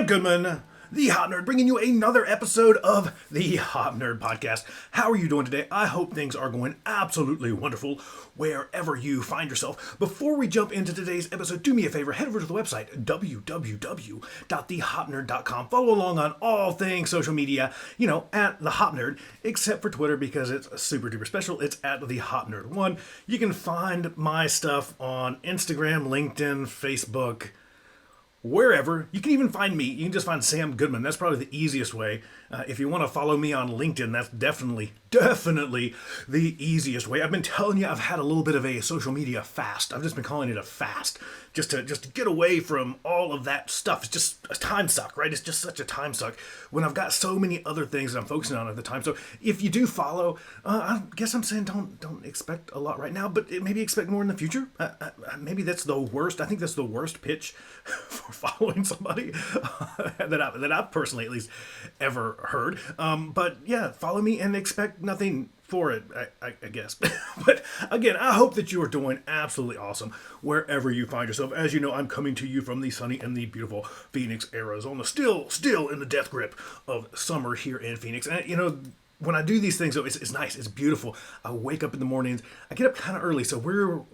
Goodman, the Hot Nerd, bringing you another episode of the Hot Nerd Podcast. How are you doing today? I hope things are going absolutely wonderful wherever you find yourself. Before we jump into today's episode, do me a favor, head over to the website, www.thehotnerd.com. Follow along on all things social media, at The Hot Nerd, except for Twitter because it's super duper special. It's at The Hot Nerd 1. You can find my stuff on Instagram, LinkedIn, Facebook, wherever. You can even find me. You can just find Sam Goodman. That's probably the easiest way. If you want to follow me on LinkedIn, that's definitely the easiest way. I've been telling you I've had a little bit of a social media fast. I've just been calling it a fast. Just to get away from all of that stuff. It's just a time suck, right? It's just such a time suck when I've got so many other things that I'm focusing on at the time. So if you do follow, I guess I'm saying don't expect a lot right now, but maybe expect more in the future. Maybe that's the worst. I think that's the worst pitch for following somebody that I've personally at least ever heard. But yeah, follow me and expect nothing for it, I guess. But again, I hope that you are doing absolutely awesome wherever you find yourself. As you know, I'm coming to you from the sunny and the beautiful Phoenix, Arizona. Still in the death grip of summer here in Phoenix. And when I do these things, it's nice, it's beautiful. I wake up in the mornings, I get up kind of early, so I'm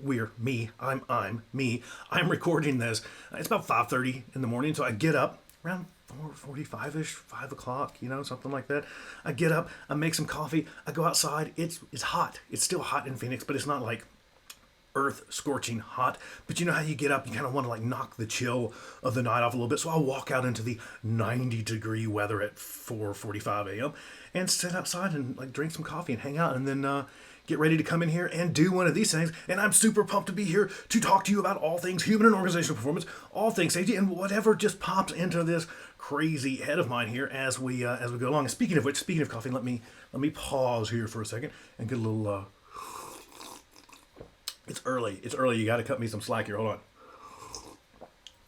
recording this. It's about 5:30 in the morning, so I get up around 4:45ish, 5 o'clock, something like that. I get up, I make some coffee, I go outside. It's hot. It's still hot in Phoenix, but it's not like earth scorching hot. But you know how you get up, you kind of want to knock the chill of the night off a little bit. So I'll walk out into the 90-degree weather at 4:45 a.m. and sit outside and drink some coffee and hang out, and then get ready to come in here and do one of these things. And I'm super pumped to be here to talk to you about all things human and organizational performance, all things safety, and whatever just pops into this crazy head of mine here as we go along. And speaking of coffee, let me pause here for a second and get a little. It's early. You got to cut me some slack here. Hold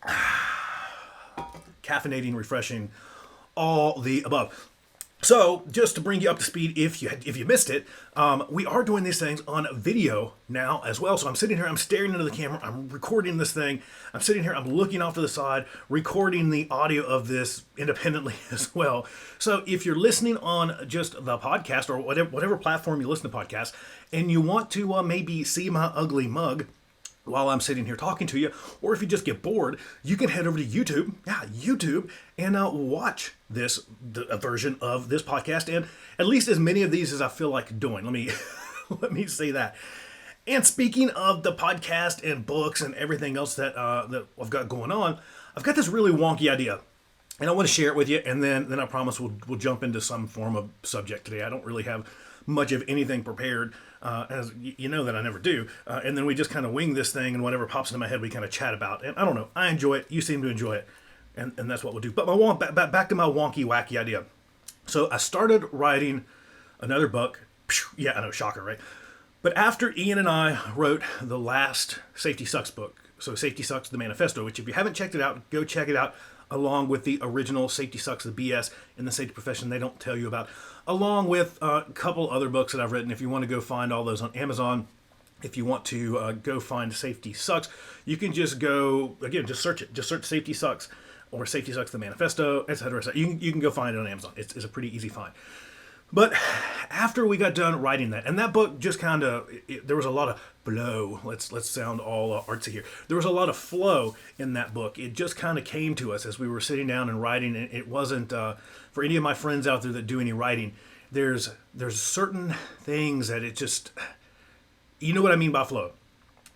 on. Caffeinating, refreshing, all the above. So, just to bring you up to speed, if you missed it, we are doing these things on video now as well. So I'm sitting here, I'm staring into the camera, I'm recording this thing, I'm sitting here, I'm looking off to the side, recording the audio of this independently as well. So if you're listening on just the podcast or whatever platform you listen to podcasts, and you want to maybe see my ugly mug while I'm sitting here talking to you, or if you just get bored, you can head over to YouTube, and watch a version of this podcast, and at least as many of these as I feel like doing. Let me say that. And speaking of the podcast and books and everything else that I've got going on, I've got this really wonky idea, and I want to share it with you, and then I promise we'll jump into some form of subject today. I don't really have much of anything prepared, as you know that I never do, and then we just kind of wing this thing, and whatever pops into my head we kind of chat about, and I don't know, I enjoy it, you seem to enjoy it, and that's what we'll do. But back to my wonky wacky idea. So I started writing another book. Yeah, I know, shocker, right? But after Ian and I wrote the last Safety Sucks book, so Safety Sucks, the Manifesto, which if you haven't checked it out, go check it out, along with the original Safety Sucks, the BS in the safety profession they don't tell you about, along with a couple other books that I've written. If you want to go find all those on Amazon, if you want to go find Safety Sucks, you can just go, again, just search it. Just search Safety Sucks or Safety Sucks, the Manifesto, etc. You can go find it on Amazon. It's a pretty easy find. But after we got done writing that, and that book just kind of, there was a lot of flow. Let's sound all artsy here. There was a lot of flow in that book. It just kind of came to us as we were sitting down and writing. And it wasn't, for any of my friends out there that do any writing, there's certain things that it just, you know what I mean by flow.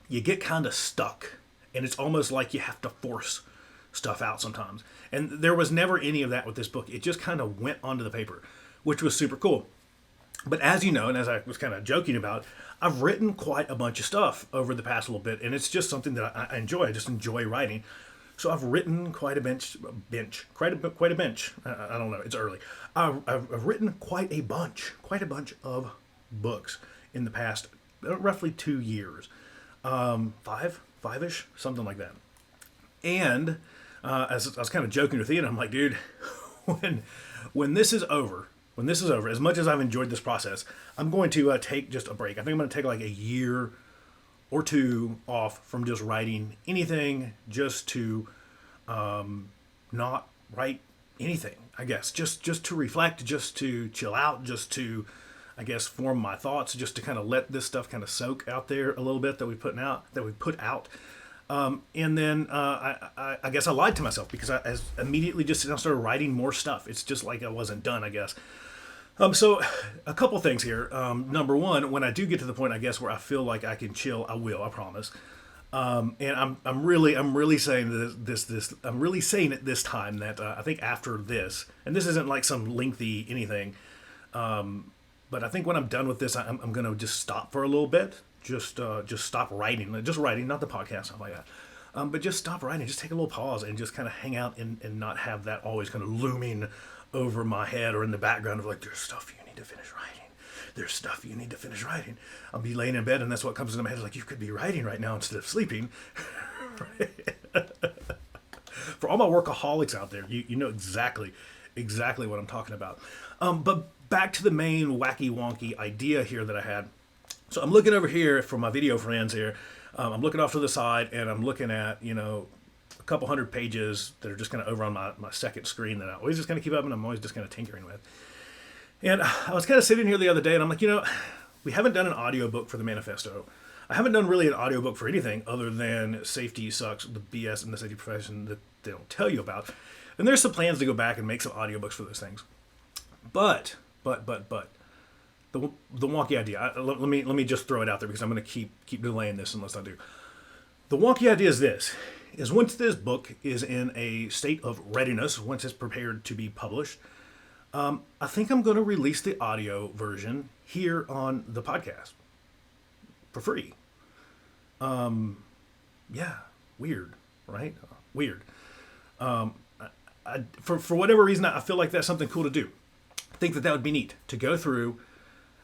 You get kind of stuck, and it's almost like you have to force stuff out sometimes. And there was never any of that with this book. It just kind of went onto the paper, which was super cool. But as you know, and as I was kind of joking about, I've written quite a bunch of stuff over the past little bit, and it's just something that I enjoy. I just enjoy writing. So I've written quite a bench. I don't know, it's early. I've written quite a bunch of books in the past roughly 2 years. Five-ish, something like that. And as I was kind of joking with Ian, I'm like, dude, when this is over, as much as I've enjoyed this process, I'm going to take just a break. I think I'm going to take like a year or two off from just writing anything, just to not write anything, I guess, just to reflect, just to chill out, just to, I guess, form my thoughts, just to kind of let this stuff kind of soak out there a little bit that we put out. And then I guess I lied to myself because I immediately just started writing more stuff. It's just like I wasn't done, I guess. So a couple things here. Number one, when I do get to the point, I guess, where I feel like I can chill, I will. I promise. And I'm really saying this. I'm really saying it this time that I think after this, and this isn't like some lengthy anything, but I think when I'm done with this, I'm gonna just stop for a little bit. Just stop writing. Just writing, not the podcast, stuff like that. But just stop writing. Just take a little pause and just kind of hang out and not have that always kind of looming over my head or in the background of like, there's stuff you need to finish writing. There's stuff you need to finish writing. I'll be laying in bed and that's what comes into my head. Is like, you could be writing right now instead of sleeping. For all my workaholics out there, you know exactly what I'm talking about. But back to the main wacky wonky idea here that I had. So I'm looking over here for my video friends here. I'm looking off to the side and I'm looking at, a couple hundred pages that are just kind of over on my second screen that I always just kind of keep up and I'm always just kind of tinkering with. And I was kind of sitting here the other day and I'm like, we haven't done an audiobook for the manifesto. I haven't done really an audiobook for anything other than safety sucks, the BS in the safety profession that they don't tell you about. And there's some plans to go back and make some audiobooks for those things. But the wonky idea. Let me just throw it out there because I'm going to keep delaying this unless I do. The wonky idea is this: is once this book is in a state of readiness, once it's prepared to be published, I think I'm going to release the audio version here on the podcast for free. Yeah, weird, right? Weird. For whatever reason, I feel like that's something cool to do. I think that would be neat to go through,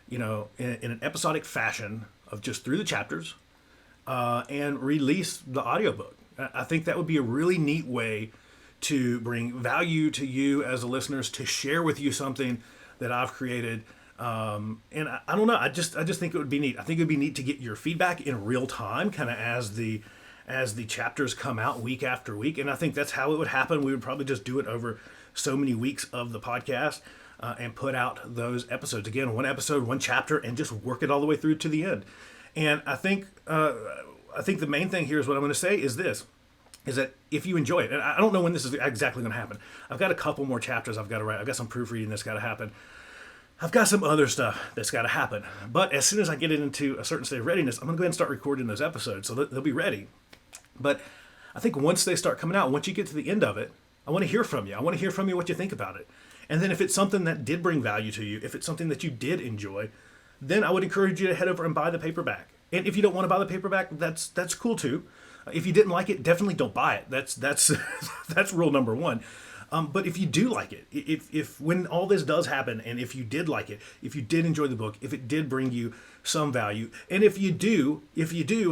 in an episodic fashion of just through the chapters, and release the audiobook. I think that would be a really neat way to bring value to you as the listeners, to share with you something that I've created. And I don't know. I just think it would be neat. I think it would be neat to get your feedback in real time, kind of as the chapters come out week after week. And I think that's how it would happen. We would probably just do it over so many weeks of the podcast. And put out those episodes. Again, one episode, one chapter, and just work it all the way through to the end. And I think the main thing here is what I'm going to say is this, is that if you enjoy it, and I don't know when this is exactly going to happen. I've got a couple more chapters I've got to write. I've got some proofreading that's got to happen. I've got some other stuff that's got to happen. But as soon as I get it into a certain state of readiness, I'm going to go ahead and start recording those episodes so that they'll be ready. But I think once they start coming out, once you get to the end of it, I want to hear from you. I want to hear from you what you think about it. And then if it's something that did bring value to you, if it's something that you did enjoy, then I would encourage you to head over and buy the paperback. And if you don't want to buy the paperback, that's cool too. If you didn't like it, definitely don't buy it. That's that's rule number one. But if you do like it, if when all this does happen, and if you did like it, if you did enjoy the book, if it did bring you some value, and if you do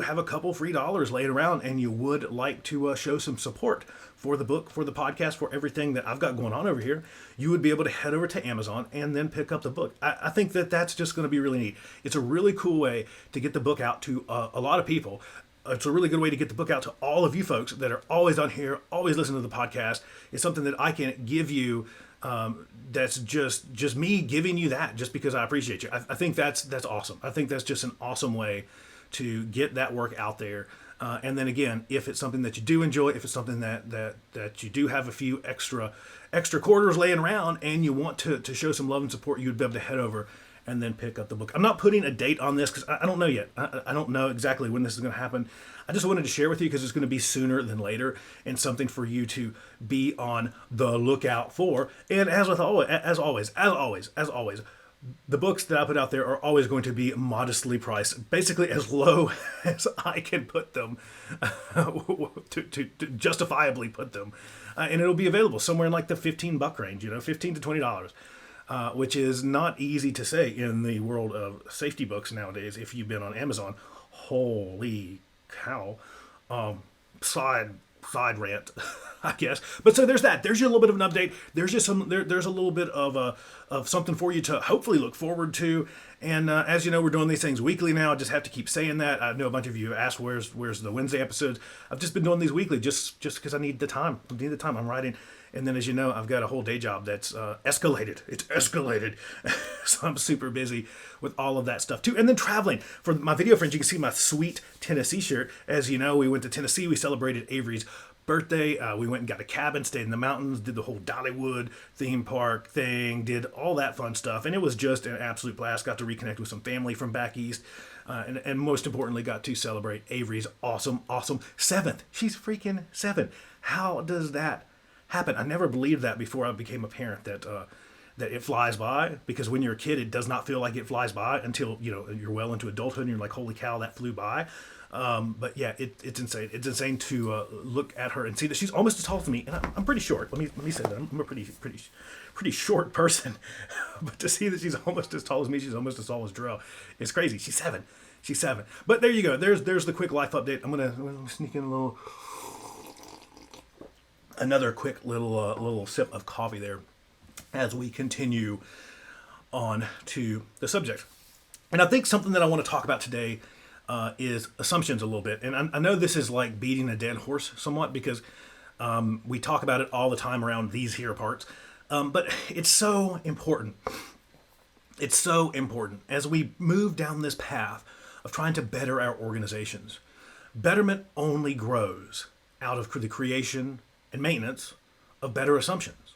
have a couple free dollars laying around and you would like to show some support for the book, for the podcast, for everything that I've got going on over here, you would be able to head over to Amazon and then pick up the book. I think that's just going to be really neat. It's a really cool way to get the book out to a lot of people. It's a really good way to get the book out to all of you folks that are always on here, always listen to the podcast. It's something that I can give you. That's just me giving you that just because I appreciate you. I think that's awesome. I think that's just an awesome way to get that work out there. And then again, if it's something that you do enjoy, if it's something that you do have a few extra quarters laying around and you want to show some love and support, you'd be able to head over and then pick up the book. I'm not putting a date on this because I don't know yet. I don't know exactly when this is going to happen. I just wanted to share with you because it's going to be sooner than later and something for you to be on the lookout for. And as always, the books that I put out there are always going to be modestly priced, basically as low as I can put them, to justifiably put them. And it'll be available somewhere in like the $15 range, $15 to $20. Which is not easy to say in the world of safety books nowadays. If you've been on Amazon, holy cow! Side rant, I guess. But so there's that. There's your little bit of an update. There's just there's a little bit of something for you to hopefully look forward to. And as you know, we're doing these things weekly now. I just have to keep saying that. I know a bunch of you have asked where's the Wednesday episodes. I've just been doing these weekly just because I need the time. I'm writing. And then, as you know, I've got a whole day job that's escalated. It's escalated. So I'm super busy with all of that stuff too. And then traveling. For my video friends, you can see my sweet Tennessee shirt. As you know, we went to Tennessee. We celebrated Avery's birthday. We went and got a cabin, stayed in the mountains, did the whole Dollywood theme park thing, did all that fun stuff. And it was just an absolute blast. Got to reconnect with some family from back east. And most importantly, got to celebrate Avery's awesome 7th. She's freaking 7. How does that happen? I never believed that before I became a parent, that that it flies by, because when you're a kid, it does not feel like it flies by until, you know, you're well into adulthood and you're like, holy cow, that flew by. But yeah, it's insane. It's insane to look at her and see that she's almost as tall as me, and I'm pretty short. Let me say that I'm a pretty short person, but to see that she's almost as tall as me, she's almost as tall as Darrell, it's crazy. She's 7. She's 7. But there you go. There's the quick life update. I'm gonna sneak in another quick little sip of coffee there as we continue on to the subject. And I think something that I want to talk about today is assumptions a little bit. And I know this is like beating a dead horse somewhat, because we talk about it all the time around these here parts. But it's so important. It's so important as we move down this path of trying to better our organizations. Betterment only grows out of the creation and maintenance of better assumptions,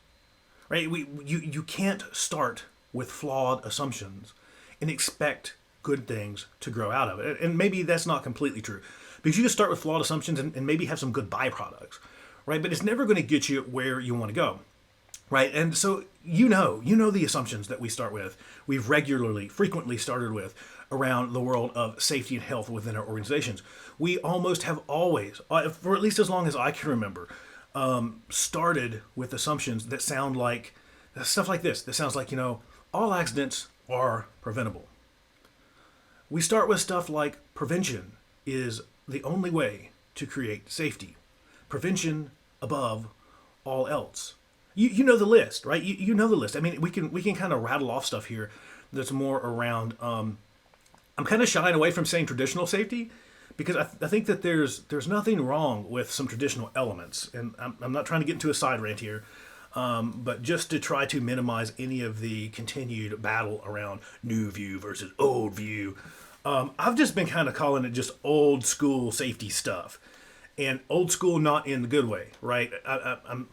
right? You can't start with flawed assumptions and expect good things to grow out of it. And maybe that's not completely true, because you just start with flawed assumptions and maybe have some good byproducts, right? But it's never going to get you where you want to go, right? And so you know the assumptions that we start with. We've frequently started with around the world of safety and health within our organizations. We almost have always, for at least as long as I can remember, started with assumptions that sound like stuff like this. That sounds like, all accidents are preventable. We start with stuff like prevention is the only way to create safety. Prevention above all else. You know the list, right? You know the list. I mean, we can kind of rattle off stuff here that's more around. I'm kind of shying away from saying traditional safety, because I think that there's nothing wrong with some traditional elements, and I'm not trying to get into a side rant here, but just to try to minimize any of the continued battle around new view versus old view. I've just been kind of calling it just old school safety stuff. And old school, not in the good way, right?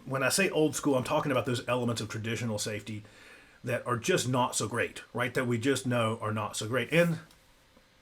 When I say old school, I'm talking about those elements of traditional safety that are just not so great, right? That we just know are not so great. And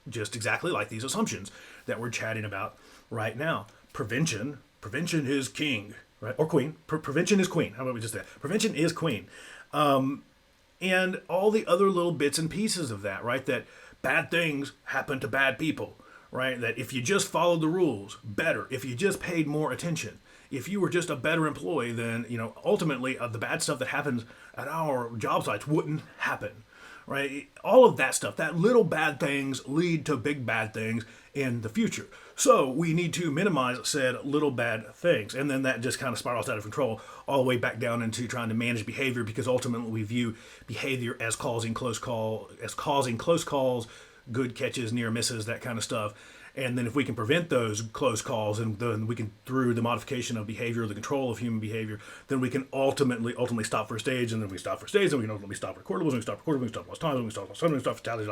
just exactly like these assumptions that we're chatting about right now. Prevention is king, right? Or queen. Prevention is queen. How about we just say that? Prevention is queen. And all the other little bits and pieces of that, right? That bad things happen to bad people, right? That if you just followed the rules better, if you just paid more attention, if you were just a better employee, then, ultimately the bad stuff that happens at our job sites wouldn't happen, right? All of that stuff, that little bad things lead to big bad things in the future. So we need to minimize said little bad things. And then that just kind of spirals out of control all the way back down into trying to manage behavior, because ultimately we view behavior as causing close calls, good catches, near misses, that kind of stuff. And then if we can prevent those close calls, and then we can, through the modification of behavior, the control of human behavior, then we can ultimately stop first stage, and then we stop first stage, and we can ultimately stop recordables, and we stop recordables, we stop lost times, and we stop lost times, and we stop fatalities,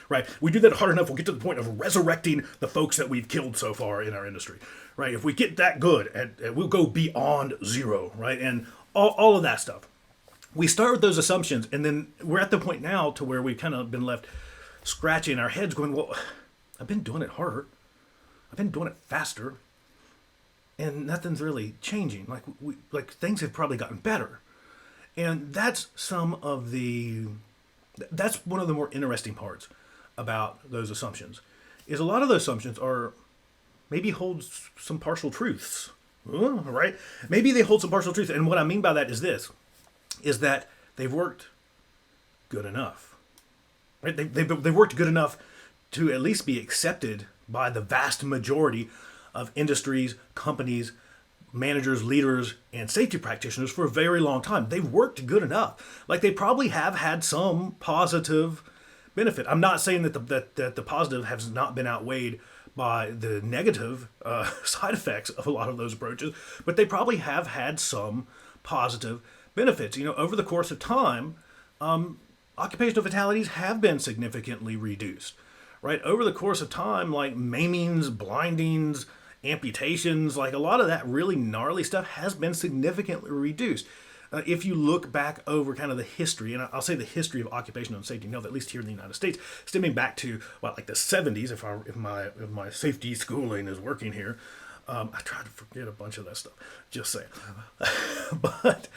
right? We do that hard enough, we'll get to the point of resurrecting the folks that we've killed so far in our industry, right? If we get that good, and we'll go beyond zero, right? And all of that stuff. We start with those assumptions, and then we're at the point now to where we've kind of been left scratching our heads going, well, I've been doing it harder. I've been doing it faster. And nothing's really changing. Like things have probably gotten better. And that's that's one of the more interesting parts about those assumptions, is a lot of those assumptions are maybe hold some partial truths, right? Maybe they hold some partial truths. And what I mean by that is that they've worked good enough, right? They've worked good enough to at least be accepted by the vast majority of industries, companies, managers, leaders, and safety practitioners for a very long time. They've worked good enough. Like, they probably have had some positive benefit. I'm not saying that the positive has not been outweighed by the negative side effects of a lot of those approaches, but they probably have had some positive benefits. Over the course of time, occupational fatalities have been significantly reduced, right? Over the course of time, like maimings, blindings, amputations, like a lot of that really gnarly stuff has been significantly reduced. If you look back over kind of the history, and I'll say the history of occupational safety and health, at least here in the United States, stemming back to like the 70s, if my safety schooling is working here. I try to forget a bunch of that stuff. Just saying. but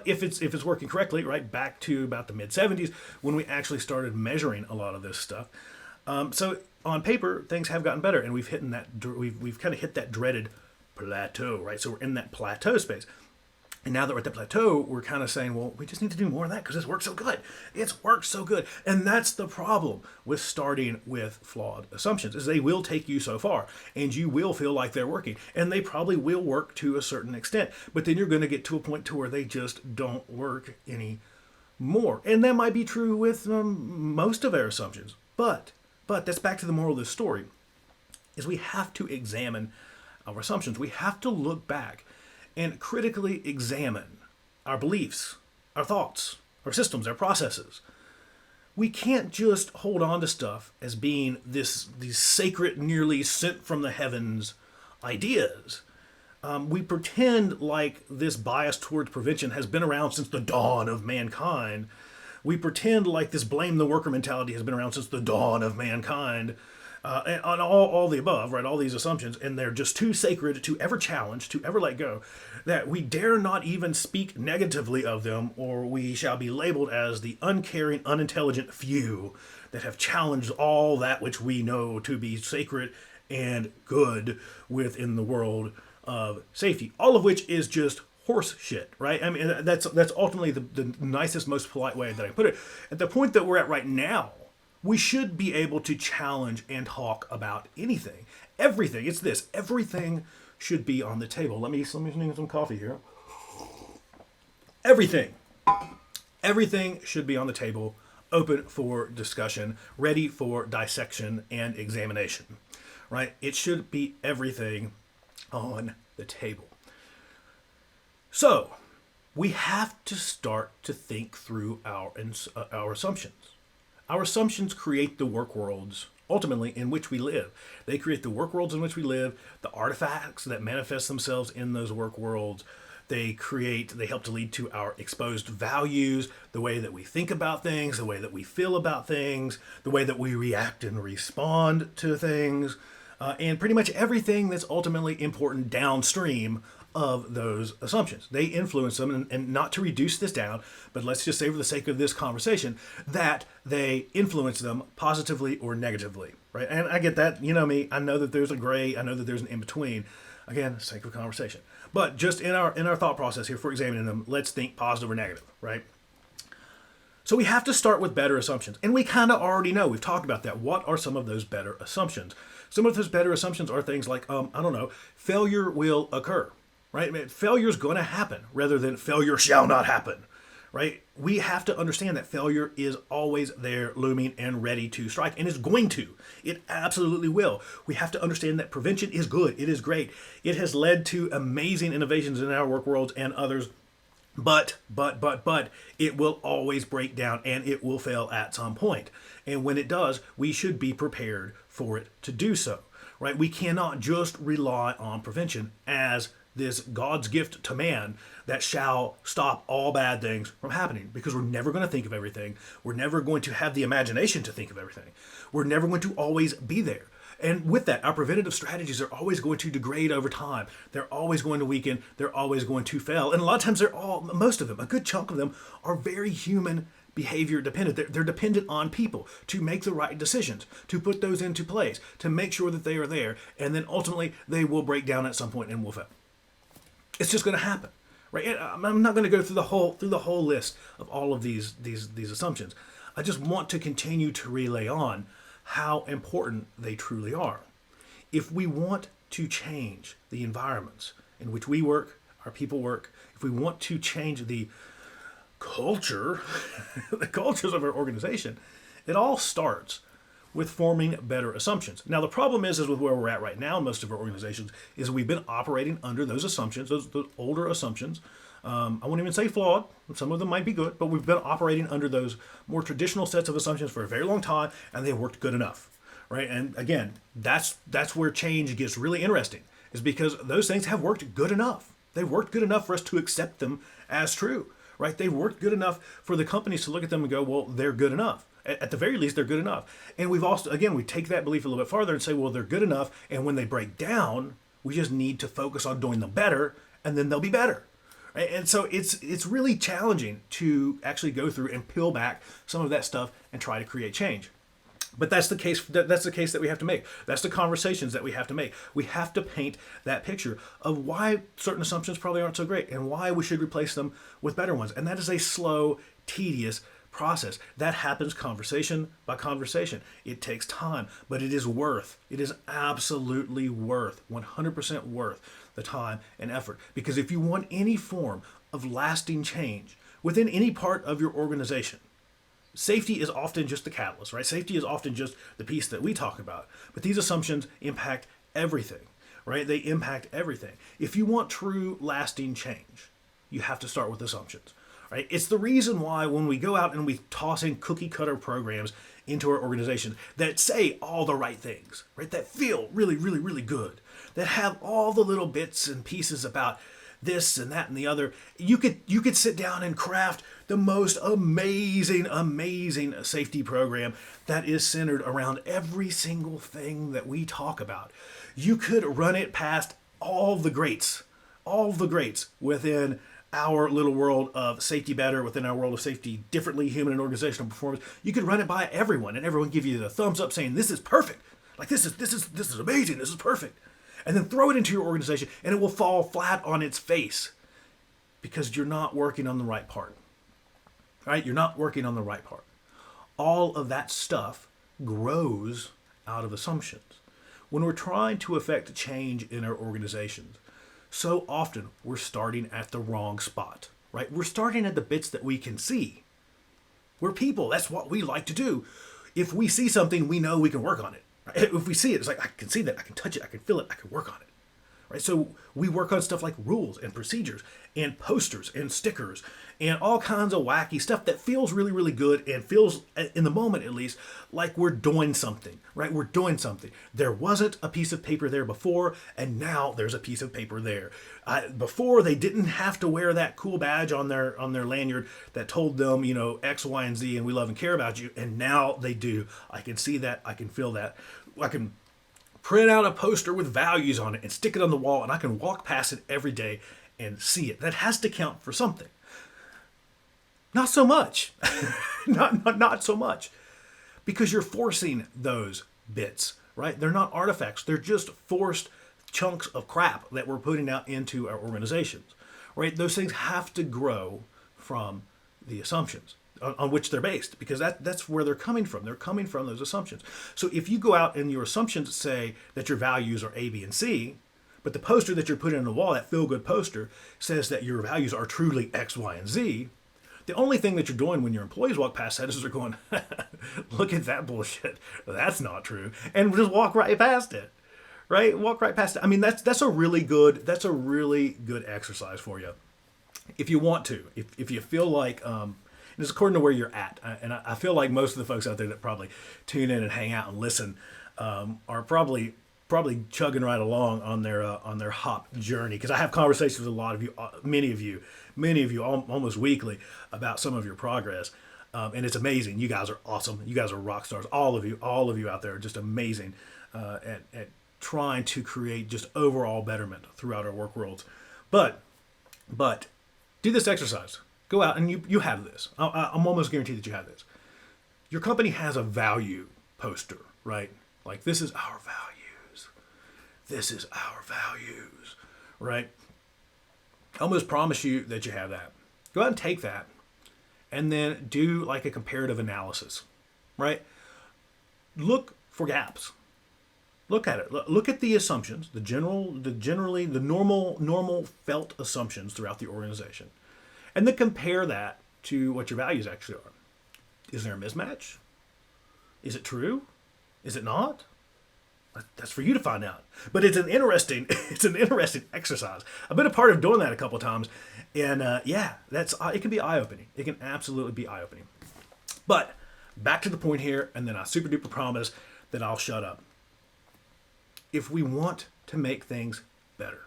if it's working correctly, right back to about the mid 70s when we actually started measuring a lot of this stuff. So on paper, things have gotten better, and we've kind of hit that dreaded plateau, right? So we're in that plateau space. And now that we're at the plateau, we're kind of saying, well, we just need to do more of that because this works so good. It's worked so good. And that's the problem with starting with flawed assumptions, is they will take you so far and you will feel like they're working. And they probably will work to a certain extent. But then you're going to get to a point to where they just don't work anymore. And that might be true with most of our assumptions. But that's back to the moral of this story, is we have to examine our assumptions. We have to look back and critically examine our beliefs, our thoughts, our systems, our processes. We can't just hold on to stuff as being these sacred, nearly sent from the heavens ideas. We pretend like this bias towards prevention has been around since the dawn of mankind. We pretend like this blame the worker mentality has been around since the dawn of mankind. And on all the above, right? All these assumptions, and they're just too sacred to ever challenge, to ever let go, that we dare not even speak negatively of them, or we shall be labeled as the uncaring, unintelligent few that have challenged all that which we know to be sacred and good within the world of safety. All of which is just horse shit, right? I mean, that's ultimately the nicest, most polite way that I can put it. At the point that we're at right now, we should be able to challenge and talk about anything. Everything. It's this. Everything should be on the table. Let me drink some coffee here. Everything. Everything should be on the table, open for discussion, ready for dissection and examination. Right? It should be everything on the table. So, we have to start to think through our assumptions. Our assumptions create the work worlds, ultimately, in which we live. They create the work worlds in which we live, the artifacts that manifest themselves in those work worlds. They help to lead to our exposed values, the way that we think about things, the way that we feel about things, the way that we react and respond to things, and pretty much everything that's ultimately important downstream of those assumptions. They influence them, and not to reduce this down, but let's just say for the sake of this conversation, that they influence them positively or negatively, right? And I get that, you know me, I know that there's a gray, I know that there's an in-between. Again, sake of conversation. But just in our thought process here for examining them, let's think positive or negative, right? So we have to start with better assumptions. And we kind of already know, we've talked about that. What are some of those better assumptions? Some of those better assumptions are things like, failure will occur. Right? Failure's going to happen rather than failure shall not happen, right? We have to understand that failure is always there, looming and ready to strike, and it's going to. It absolutely will. We have to understand that prevention is good. It is great. It has led to amazing innovations in our work worlds and others, but it will always break down and it will fail at some point. And when it does, we should be prepared for it to do so, right? We cannot just rely on prevention as this God's gift to man that shall stop all bad things from happening, because we're never going to think of everything. We're never going to have the imagination to think of everything. We're never going to always be there. And with that, our preventative strategies are always going to degrade over time. They're always going to weaken. They're always going to fail. And a lot of times most of them, a good chunk of them, are very human behavior dependent. They're dependent on people to make the right decisions, to put those into place, to make sure that they are there. And then ultimately they will break down at some point and will fail. It's just going to happen, right? I'm not going to go through the whole list of all of these assumptions. I just want to continue to relay on how important they truly are. If we want to change the environments in which we work, our people work, if we want to change the culture, the cultures of our organization, it all starts with forming better assumptions. Now, the problem is with where we're at right now in most of our organizations, is we've been operating under those assumptions, those older assumptions, I won't even say flawed. Some of them might be good, but we've been operating under those more traditional sets of assumptions for a very long time, and they worked good enough, right? And again, that's where change gets really interesting, is because those things have worked good enough. They've worked good enough for us to accept them as true, right? They've worked good enough for the companies to look at them and go, well, they're good enough. At the very least, they're good enough. And we've also, again, we take that belief a little bit farther and say, well, they're good enough, and when they break down, we just need to focus on doing them better, and then they'll be better. Right? And so it's really challenging to actually go through and peel back some of that stuff and try to create change. But that's the case. That's the case that we have to make. That's the conversations that we have to make. We have to paint that picture of why certain assumptions probably aren't so great and why we should replace them with better ones. And that is a slow, tedious process. That happens conversation by conversation. It takes time, but it is worth. It is absolutely worth, 100% worth the time and effort. Because if you want any form of lasting change within any part of your organization, safety is often just the catalyst, right? Safety is often just the piece that we talk about. But these assumptions impact everything, right? They impact everything. If you want true lasting change, you have to start with assumptions, right? It's the reason why when we go out and we toss in cookie cutter programs into our organizations that say all the right things, right? That feel really, really, really good, that have all the little bits and pieces about this and that and the other. You could sit down and craft the most amazing safety program that is centered around every single thing that we talk about. You could run it past all the greats within our little world of safety better, within our world of safety differently, human and organizational performance. You could run it by everyone, and everyone give you the thumbs up saying this is perfect. Like this is amazing. This is perfect. And then throw it into your organization, and it will fall flat on its face because you're not working on the right part. Right? You're not working on the right part. All of that stuff grows out of assumptions. When we're trying to affect change in our organizations, so often we're starting at the wrong spot. Right? We're starting at the bits that we can see. We're people. That's what we like to do. If we see something, we know we can work on it. If we see it, it's like, I can see that, I can touch it, I can feel it, I can work on it. Right? So we work on stuff like rules and procedures and posters and stickers and all kinds of wacky stuff that feels really, really good and feels, in the moment at least, like we're doing something, right? We're doing something. There wasn't a piece of paper there before, and now there's a piece of paper there. Before, they didn't have to wear that cool badge on their lanyard that told them, X, Y, and Z, and we love and care about you, and now they do. I can see that. I can feel that. I can print out a poster with values on it and stick it on the wall, and I can walk past it every day and see it. That has to count for something. Not so much. not so much. Because you're forcing those bits, right? They're not artifacts. They're just forced chunks of crap that we're putting out into our organizations, right? Those things have to grow from the assumptions on which they're based, because that's where they're coming from. They're coming from those assumptions. So if you go out and your assumptions say that your values are A, B, and C, but the poster that you're putting on the wall, that feel-good poster, says that your values are truly X, Y, and Z, the only thing that you're doing when your employees walk past that is they're going, look at that bullshit. That's not true. And just walk right past it. Right? Walk right past it. I mean, that's a really good exercise for you. If you want to. If you feel like and it's according to where you're at. And I feel like most of the folks out there that probably tune in and hang out and listen are probably chugging right along on their hop journey, because I have conversations with a lot of you, many of you almost weekly, about some of your progress, and it's amazing. You guys are awesome. You guys are rock stars. All of you out there are just amazing at trying to create just overall betterment throughout our work worlds. But do this exercise. Go out and you have this. I'm almost guaranteed that you have this. Your company has a value poster, right? Like, this is our values. This is our values, right? I almost promise you that you have that. Go out and take that and then do like a comparative analysis, right? Look for gaps. Look at it. Look at the assumptions, the normal felt assumptions throughout the organization. And then compare that to what your values actually are. Is there a mismatch? Is it true? Is it not? That's for you to find out. But it's an interesting exercise. I've been a part of doing that a couple of times, And yeah, that's it can be eye-opening. It can absolutely be eye-opening. But back to the point here, and then I super duper promise that I'll shut up. If we want to make things better,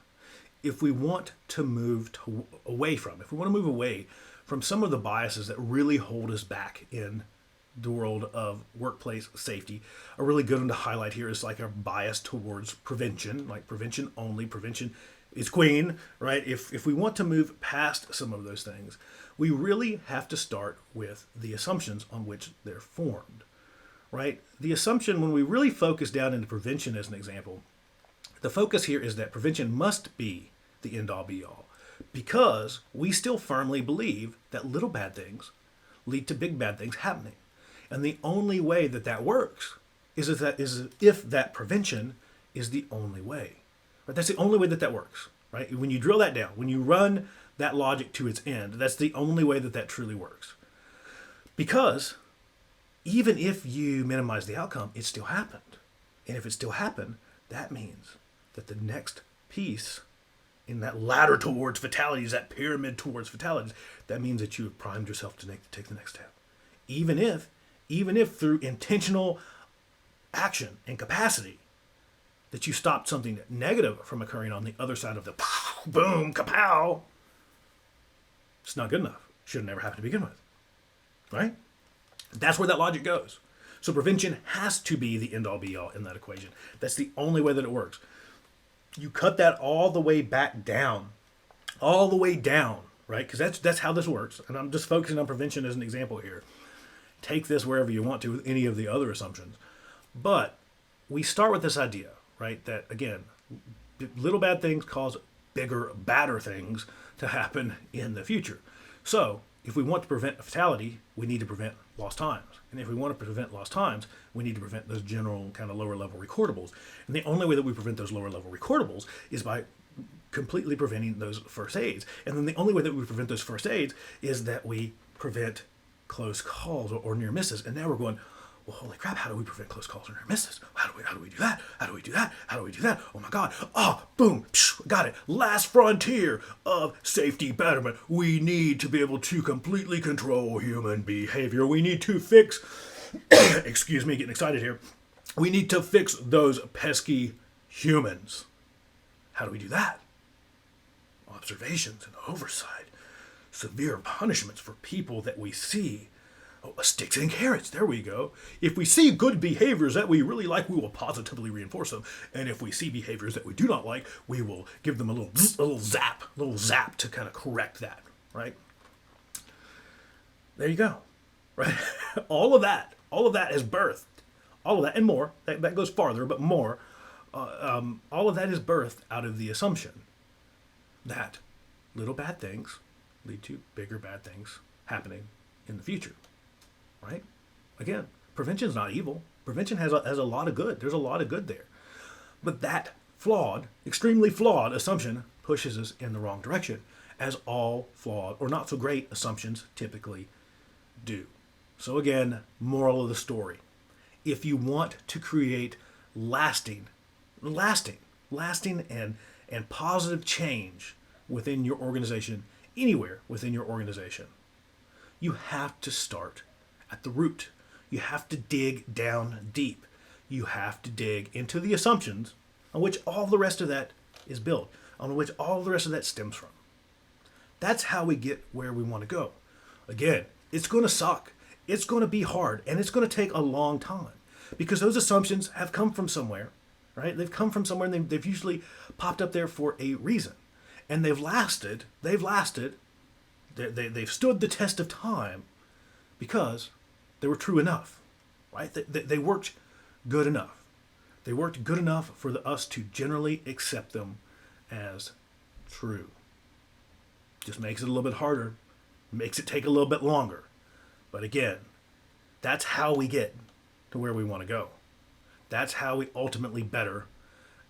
if we want to away from some of the biases that really hold us back in the world of workplace safety, a really good one to highlight here is like our bias towards prevention, like prevention only, prevention is queen, right? If we want to move past some of those things, we really have to start with the assumptions on which they're formed, right? The assumption, when we really focus down into prevention as an example, the focus here is that prevention must be the end all be all, because we still firmly believe that little bad things lead to big bad things happening. And the only way that that works is if that prevention is the only way. Right? That's the only way that that works. Right? When you drill that down, when you run that logic to its end, that's the only way that that truly works. Because even if you minimize the outcome, it still happened. And if it still happened, that means that the next piece in that ladder towards fatalities, that pyramid towards fatalities, that means that you have primed yourself to take the next step. Even if through intentional action and capacity that you stopped something negative from occurring on the other side of the boom, kapow, it's not good enough. Should have never happened to begin with. Right? That's where that logic goes. So prevention has to be the end all be all in that equation. That's the only way that it works. You cut that all the way back down, right? Because that's how this works. And I'm just focusing on prevention as an example here. Take this wherever you want to with any of the other assumptions. But we start with this idea, right? That again, little bad things cause bigger, badder things to happen in the future. So if we want to prevent a fatality, we need to prevent lost times. And if we want to prevent lost times, we need to prevent those general kind of lower level recordables. And the only way that we prevent those lower level recordables is by completely preventing those first aids. And then the only way that we prevent those first aids is that we prevent close calls or near misses. And now we're going, well, holy crap, how do we prevent close calls or near misses? How do we do that? How do we do that? How do we do that? Oh my God. Oh, boom. Got it. Last frontier of safety betterment. We need to be able to completely control human behavior. We need to fix, excuse me, getting excited here. We need to fix those pesky humans. How do we do that? Observations and oversight. Severe punishments for people that we see. Oh, sticks and carrots, there we go. If we see good behaviors that we really like, we will positively reinforce them. And if we see behaviors that we do not like, we will give them a little zap to kind of correct that, right? There you go, right? all of that is birthed. All of that and more, that goes farther, but more. All of that is birthed out of the assumption that little bad things lead to bigger bad things happening in the future. Right? Again, prevention is not evil. Prevention has a lot of good. There's a lot of good there. But that extremely flawed assumption pushes us in the wrong direction, as all flawed or not so great assumptions typically do. So again, moral of the story. If you want to create lasting and positive change within your organization, anywhere within your organization, you have to start at the root. You have to dig down deep. You have to dig into the assumptions on which all the rest of that is built, on which all the rest of that stems from. That's how we get where we want to go. Again, it's going to suck. It's going to be hard, and it's going to take a long time because those assumptions have come from somewhere, right? They've come from somewhere, and they've usually popped up there for a reason, and they've lasted. They've stood the test of time because they were true enough, right? They worked good enough. They worked good enough for us to generally accept them as true. Just makes it a little bit harder, makes it take a little bit longer. But again, that's how we get to where we want to go. That's how we ultimately better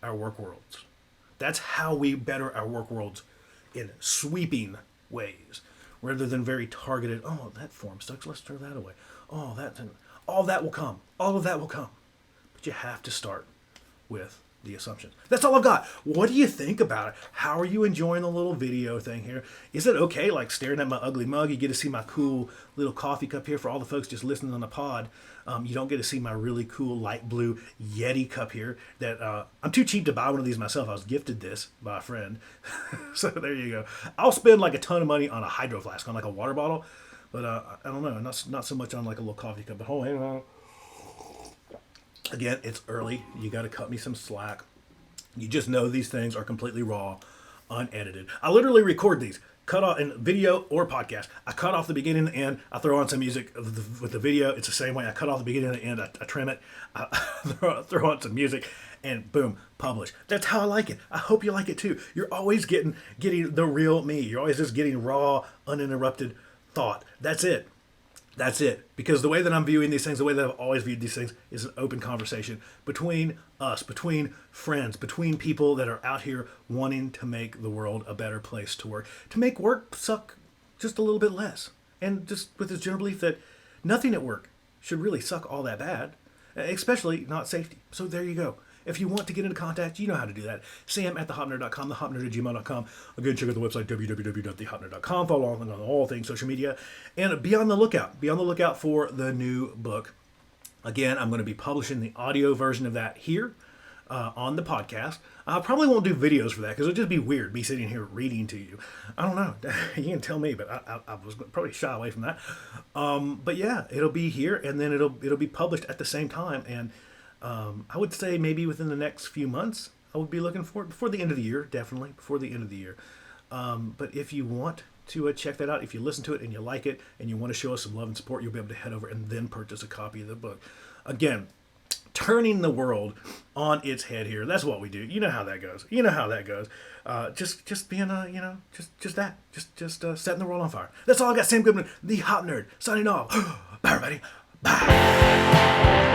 our work worlds. That's how we better our work worlds in sweeping ways, rather than very targeted, oh, that form sucks, let's throw that away. Oh, all that will come. All of that will come. But you have to start with the assumptions. That's all I've got. What do you think about it? How are you enjoying the little video thing here? Is it okay, like staring at my ugly mug? You get to see my cool little coffee cup here for all the folks just listening on the pod. You don't get to see my really cool light blue Yeti cup here that I'm too cheap to buy one of these myself. I was gifted this by a friend. So there you go. I'll spend like a ton of money on a hydro flask, on like a water bottle. But I don't know, not so much on like a little coffee cup. But hold on. Again, it's early. You got to cut me some slack. You just know these things are completely raw, unedited. I literally record these, cut off in video or podcast. I cut off the beginning and the end. I throw on some music with the video. It's the same way. I cut off the beginning and the end. I trim it. I throw on some music, and boom, publish. That's how I like it. I hope you like it too. You're always getting the real me. You're always just getting raw, uninterrupted thought. That's it. That's it. Because the way that I'm viewing these things, the way that I've always viewed these things, is an open conversation between us, between friends, between people that are out here wanting to make the world a better place to work, to make work suck just a little bit less. And just with this general belief that nothing at work should really suck all that bad, especially not safety. So there you go. If you want to get into contact, you know how to do that. Sam@thehopnerd.com, thehopnerd@gmail.com. Again, check out the website, www.thehopnerd.com. Follow along on all things social media. And be on the lookout. Be on the lookout for the new book. Again, I'm going to be publishing the audio version of that here on the podcast. I probably won't do videos for that because it'll just be weird, me sitting here reading to you. I don't know. You can tell me, but I was probably shy away from that. But yeah, it'll be here, and then it'll be published at the same time. And I would say maybe within the next few months, I would be looking for it. Before the end of the year, definitely, before the end of the year. But if you want to check that out, if you listen to it and you like it, and you want to show us some love and support, you'll be able to head over and then purchase a copy of the book. Again, turning the world on its head here. That's what we do. You know how that goes. Just being setting the world on fire. That's all I got. Sam Goodman, the Hop Nerd, signing off. Bye, everybody. Bye.